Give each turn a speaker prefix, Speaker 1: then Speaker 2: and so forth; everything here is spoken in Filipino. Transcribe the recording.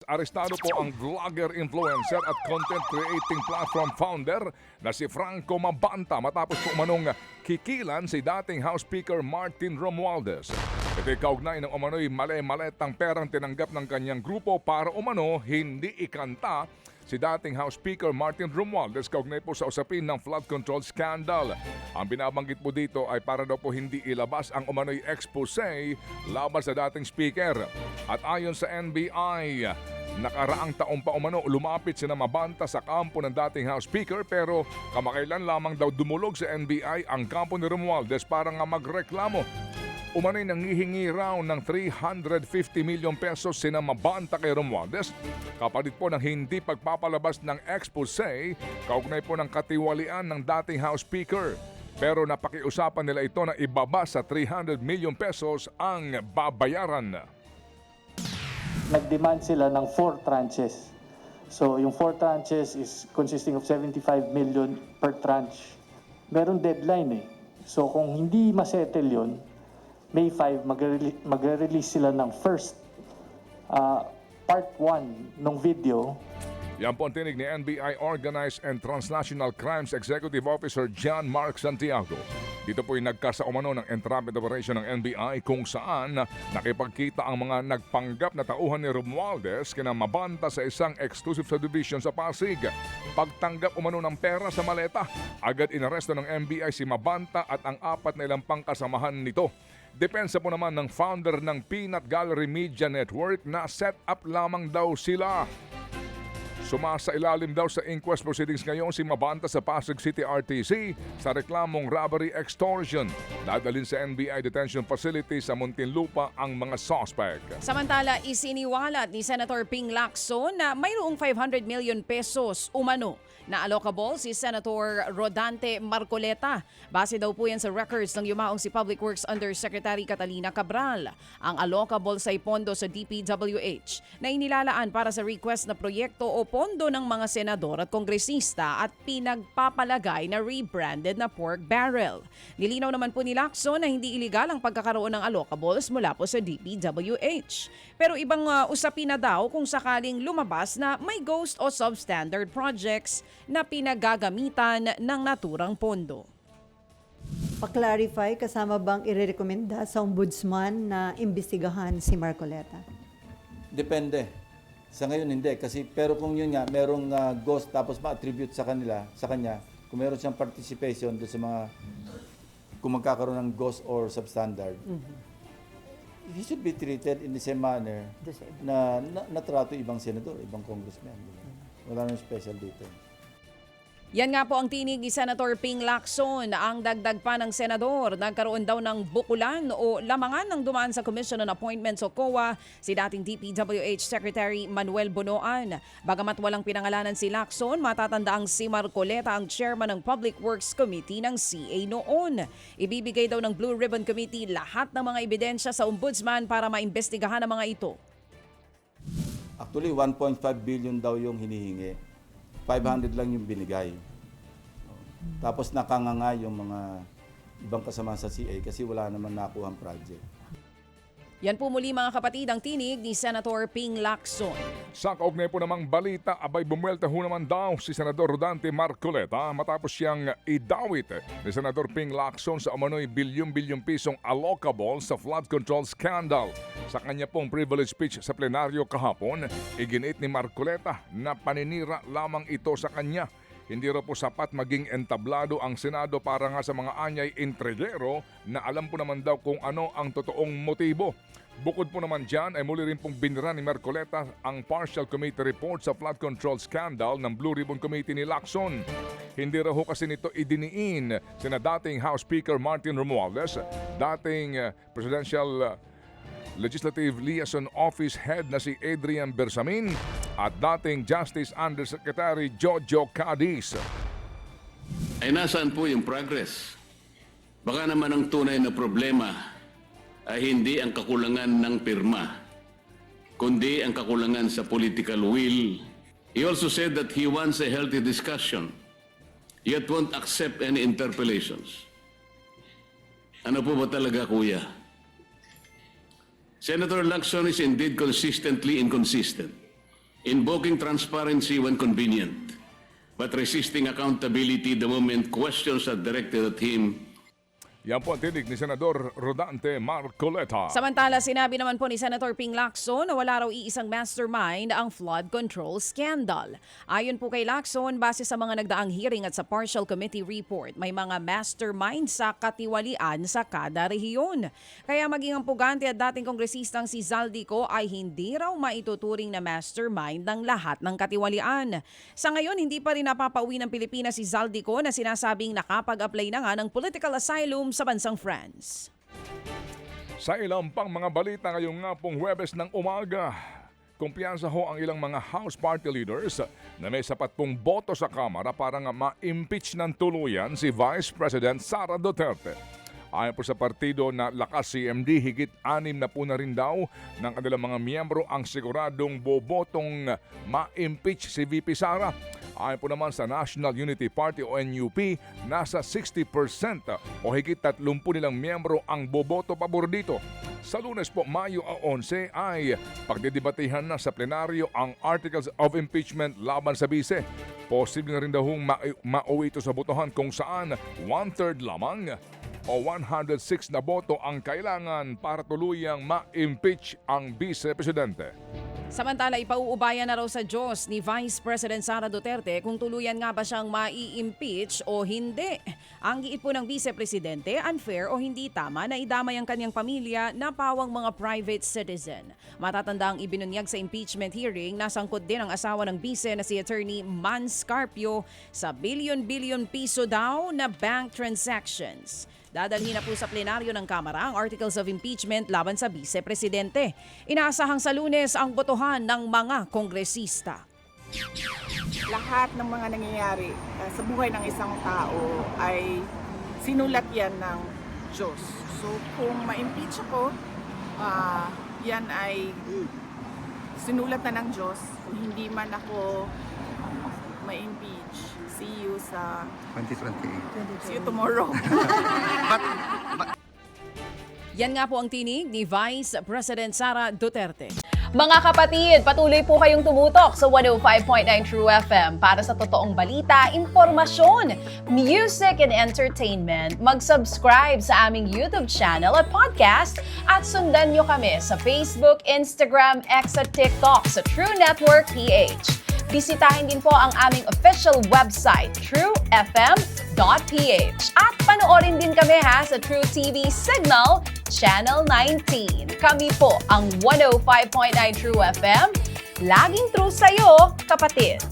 Speaker 1: Arestado po ang vlogger, influencer at content creating platform founder na si Franco Mabanta matapos po umanong kikilan si dating House Speaker Martin Romualdez. Ito'y kaugnay ng umano'y mali-maletang perang tinanggap ng kanyang grupo para umano hindi ikanta si dating House Speaker Martin Romualdez kaugnay po sa usapin ng flood control scandal. Ang binabanggit po dito ay para daw po hindi ilabas ang umano'y expose laban sa dating speaker. At ayon sa NBI, nakaraang taong pa umano lumapit sina Mabanta sa kampo ng dating House Speaker pero kamakailan lamang daw dumulog sa NBI ang kampo ni Romualdez para nga magreklamo. Umano'y nangihingi raw ng 350 milyon pesos sina Mabanta kay Romualdez kapalit po ng hindi pagpapalabas ng expose kaugnay po ng katiwalian ng dating House Speaker. Pero napakiusapan nila ito na ibaba sa 300 milyon pesos ang babayaran.
Speaker 2: Nag-demand sila ng 4 tranches. So yung 4 tranches is consisting of 75 million per tranche. Meron deadline eh. So kung hindi masettle yun, May 5, magre-release sila ng first part 1 ng video.
Speaker 1: Yan po ang tinig ni NBI Organized and Transnational Crimes Executive Officer John Mark Santiago. Dito po'y nagkasaumano ng entrapment operation ng NBI kung saan nakipagkita ang mga nagpanggap na tauhan ni Romualdez kina Mabanta sa isang exclusive subdivision sa Pasig. Pagtanggap umano ng pera sa maleta, agad inaresto ng NBI si Mabanta at ang 4 na ilang pangkasamahan nito. Depensa po naman ng founder ng Peanut Gallery Media Network na set up lamang daw sila. Sumasa ilalim daw sa inquest proceedings ngayon si Mabanta sa Pasig City RTC sa reklamong robbery extortion. Dadalhin sa NBI detention facility sa Muntinlupa ang mga suspect.
Speaker 3: Samantala, isiniwalat ni Senator Ping Lacson na mayroong 500 million pesos umano na allocable si Senator Rodante Marcoleta. Base daw po yan sa records ng yumaong si Public Works Undersecretary Catalina Cabral. Ang allocable sa pondo sa DPWH na inilalaan para sa request na proyekto o pondo ng mga senador at kongresista at pinagpapalagay na rebranded na pork barrel. Nilinaw naman po ni Lacson na hindi iligal ang pagkakaroon ng allocables mula po sa DPWH. Pero ibang usapin na daw kung sakaling lumabas na may ghost o substandard projects na pinagagamitan ng naturang pondo.
Speaker 4: Pa-clarify, kasama bang irerekomenda sa ombudsman na imbestigahan si Marcoleta?
Speaker 5: Depende. Sa ngayon hindi kasi pero kung yun nga merong ghost tapos ma-attribute sa kanya, kung meron siyang participation doon sa mga kung magkakaroon ng ghost or substandard, he should be treated in the same manner na natrato ibang senador, ibang congressman. Wala nang special dito.
Speaker 3: Yan nga po ang tinig ni Senator Ping Lacson. Ang dagdag pa ng senador, nagkaroon daw ng bukulan o lamangan ng dumaan sa Commission on Appointments o COA si dating DPWH Secretary Manuel Bonoan. Bagamat walang pinangalanan si Lacson, matatandaang si Marcoleta ang chairman ng Public Works Committee ng CA noon. Ibibigay daw ng Blue Ribbon Committee lahat ng mga ebidensya sa ombudsman para maimbestigahan ang mga ito.
Speaker 5: Actually 1.5 billion daw yung hinihingi. 500 lang yung binigay. Tapos nakanganga yung mga ibang kasama sa CA kasi wala naman nakuhang project.
Speaker 3: Yan po muli mga kapatid ang tinig ni Senator Ping Lacson.
Speaker 1: Sa kaugnay po namang balita, abay bumuelta ho naman daw si Senador Rodante Marcoleta matapos siyang idawit ni Senador Ping Lacson sa umano'y bilyong-bilyong pisong allocable sa flood control scandal. Sa kanya pong privilege speech sa plenaryo kahapon, iginit ni Marcoleta na paninira lamang ito sa kanya. Hindi raw po sapat maging entablado ang Senado para nga sa mga anyay intrigero na alam po naman daw kung ano ang totoong motibo. Bukod po naman dyan ay muli rin pong binira ni Marcoleta ang partial committee report sa flood control scandal ng Blue Ribbon Committee ni Lacson. Hindi raw ho kasi nito idiniin sina dating House Speaker Martin Romualdez, dating Presidential Legislative Liaison Office Head na si Adrian Bersamin at dating Justice Undersecretary Jojo Cadiz.
Speaker 6: Ay nasaan po yung progress? Baka naman ang tunay na problema ay hindi ang kakulangan ng pirma, kundi ang kakulangan sa political will. He also said that he wants a healthy discussion, yet won't accept any interpellations. Ano po ba talaga, kuya? Senator Lacson is indeed consistently inconsistent. invoking transparency when convenient, but resisting accountability the moment questions are directed at him.
Speaker 1: Yan po ang tinig ni Senador Rodante Marcoleta.
Speaker 3: Samantala, sinabi naman po ni Senator Ping Lacson na wala raw iisang mastermind ang flood control scandal. Ayon po kay Lacson, base sa mga nagdaang hearing at sa partial committee report, may mga mastermind sa katiwalian sa kada rehiyon. Kaya maging ang pugante at dating kongresistang si Zaldico ay hindi raw maituturing na mastermind ng lahat ng katiwalian. Sa ngayon, hindi pa rin napapauwi ng Pilipinas si Zaldico na sinasabing nakapag-apply na nga ng political asylum sa bansang France.
Speaker 1: Sa ilang pang mga balita ngayong nga pong Huwebes ng umaga, kumpiyansa ho ang ilang mga House Party leaders na may sapat pong boto sa Kamara para nga ma-impeach ng tuluyan si Vice President Sara Duterte. Ayon po sa partido na Lakas CMD, higit 6 na po na rin daw ng kanilang mga miyembro ang siguradong bobotong ma-impeach si VP Sara. Ayon po naman sa National Unity Party o NUP, nasa 60% o higit 30 nilang miyembro ang boboto pabor dito. Sa Lunes po, Mayo 11 ay pagdidebatehan na sa plenaryo ang Articles of Impeachment laban sa bise. Posible na rin daw mauwi ito sa botohan kung saan 1/3 lamang o 106 na boto ang kailangan para tuluyang ma-impeach ang vice-presidente.
Speaker 3: Samantala, ipauubayan na raw sa Diyos ni Vice President Sara Duterte kung tuluyan nga ba siyang mai-impeach o hindi. Ang giit po ng Vice Presidente, unfair o hindi tama na idamay ang kanyang pamilya na pawang mga private citizen. Matatanda ang ibinunyag sa impeachment hearing na sangkot din ang asawa ng Vice na si Attorney Man Scarpio sa bilyon-bilyon piso daw na bank transactions. Dadalhin na po sa plenaryo ng Kamara ang Articles of Impeachment laban sa Vice Presidente. Inaasahang sa Lunes ang botohan ng mga kongresista.
Speaker 7: Lahat ng mga nangyayari sa buhay ng isang tao ay sinulat yan ng Diyos. So kung ma-impeach ako, yan ay sinulat na ng Diyos. Kung hindi man ako ma-impeach, see you sa
Speaker 8: 2028.
Speaker 7: see you tomorrow.
Speaker 3: Yan nga po ang tinig ni Vice President Sara Duterte.
Speaker 9: Mga kapatid, patuloy po kayong tumutok sa 105.9 True FM para sa totoong balita, impormasyon, music and entertainment. Mag-subscribe sa aming YouTube channel at podcast at sundan nyo kami sa Facebook, Instagram, X at TikTok sa True Network PH. Bisitahin din po ang aming official website, truefm.ph. At panoorin din kami sa True TV Signal, Channel 19. Kami po ang 105.9 True FM. Laging true sa'yo, kapatid.